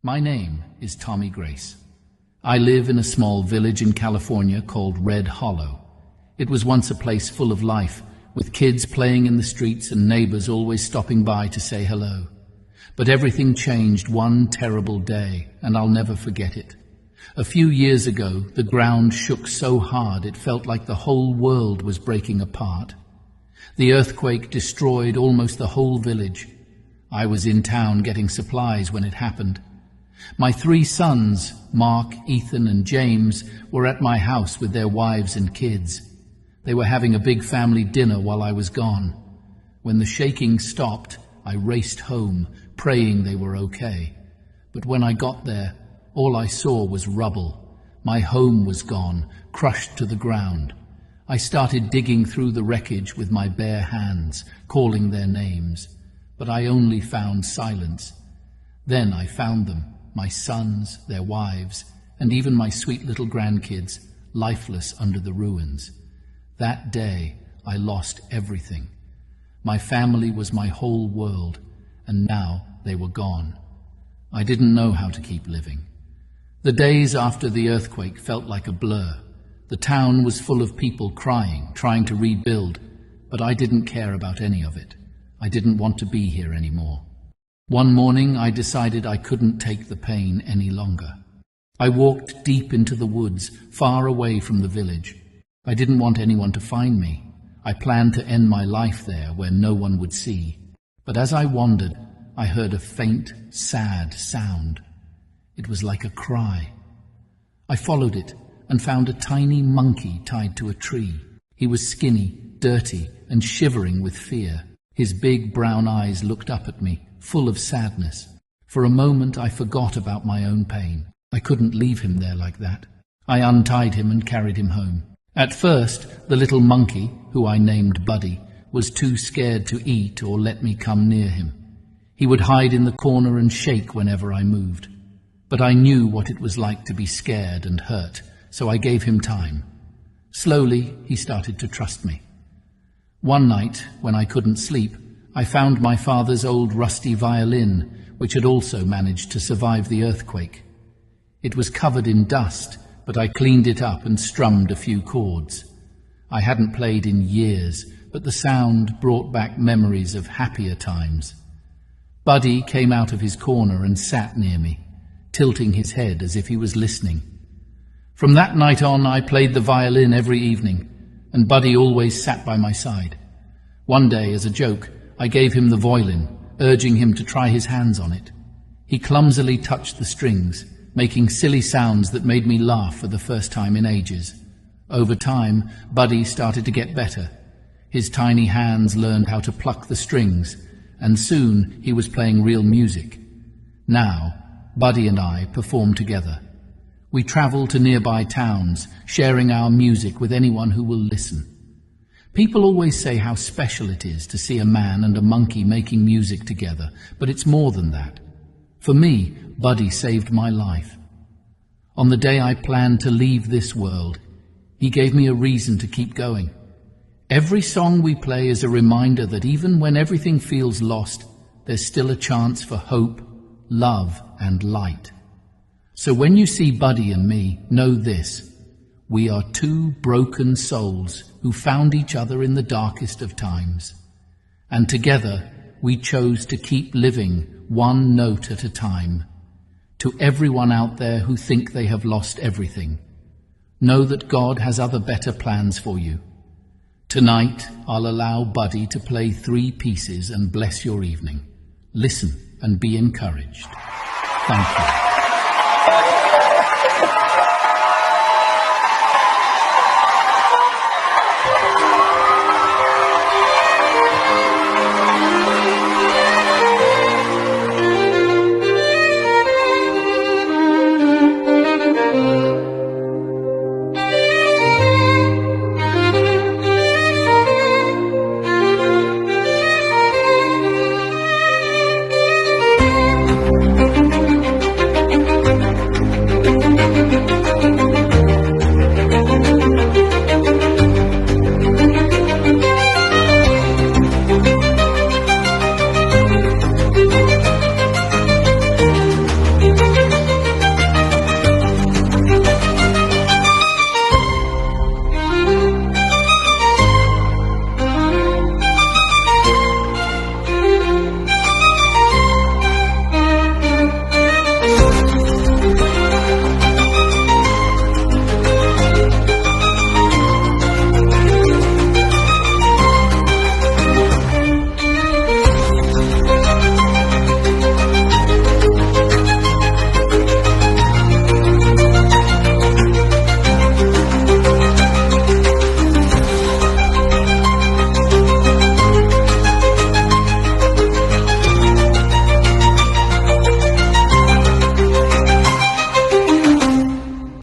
My name is Tommy Grace. I live in a small village in California called Red Hollow. It was once a place full of life, with kids playing in the streets and neighbors always stopping by to say hello. But everything changed one terrible day, and I'll never forget it. A few years ago, the ground shook so hard it felt like the whole world was breaking apart. The earthquake destroyed almost the whole village. I was in town getting supplies when it happened. My 3 sons, Mark, Ethan, and James, were at my house with their wives and kids. They were having a big family dinner while I was gone. When the shaking stopped, I raced home, praying they were okay. But when I got there, all I saw was rubble. My home was gone, crushed to the ground. I started digging through the wreckage with my bare hands, calling their names. But I only found silence. Then I found them, my sons, their wives, and even my sweet little grandkids, lifeless under the ruins. That day, I lost everything. My family was my whole world, and now they were gone. I didn't know how to keep living. The days after the earthquake felt like a blur. The town was full of people crying, trying to rebuild, but I didn't care about any of it. I didn't want to be here anymore. One morning, I decided I couldn't take the pain any longer. I walked deep into the woods, far away from the village. I didn't want anyone to find me. I planned to end my life there where no one would see. But as I wandered, I heard a faint, sad sound. It was like a cry. I followed it and found a tiny monkey tied to a tree. He was skinny, dirty, and shivering with fear. His big brown eyes looked up at me, full of sadness. For a moment I forgot about my own pain. I couldn't leave him there like that. I untied him and carried him home. At first, the little monkey, who I named Buddy, was too scared to eat or let me come near him. He would hide in the corner and shake whenever I moved. But I knew what it was like to be scared and hurt, so I gave him time. Slowly, he started to trust me. One night, when I couldn't sleep, I found my father's old rusty violin, which had also managed to survive the earthquake. It was covered in dust, but I cleaned it up and strummed a few chords. I hadn't played in years, but the sound brought back memories of happier times. Buddy came out of his corner and sat near me, tilting his head as if he was listening. From that night on, I played the violin every evening, and Buddy always sat by my side. One day, as a joke, I gave him the violin, urging him to try his hands on it. He clumsily touched the strings, making silly sounds that made me laugh for the first time in ages. Over time, Buddy started to get better. His tiny hands learned how to pluck the strings, and soon he was playing real music. Now, Buddy and I perform together. We travel to nearby towns, sharing our music with anyone who will listen. People always say how special it is to see a man and a monkey making music together, but it's more than that. For me, Buddy saved my life. On the day I planned to leave this world, he gave me a reason to keep going. Every song we play is a reminder that even when everything feels lost, there's still a chance for hope, love, and light. So when you see Buddy and me, know this: we are 2 broken souls who found each other in the darkest of times. And together, we chose to keep living one note at a time. To everyone out there who think they have lost everything, know that God has other better plans for you. Tonight, I'll allow Buddy to play 3 pieces and bless your evening. Listen and be encouraged. Thank you.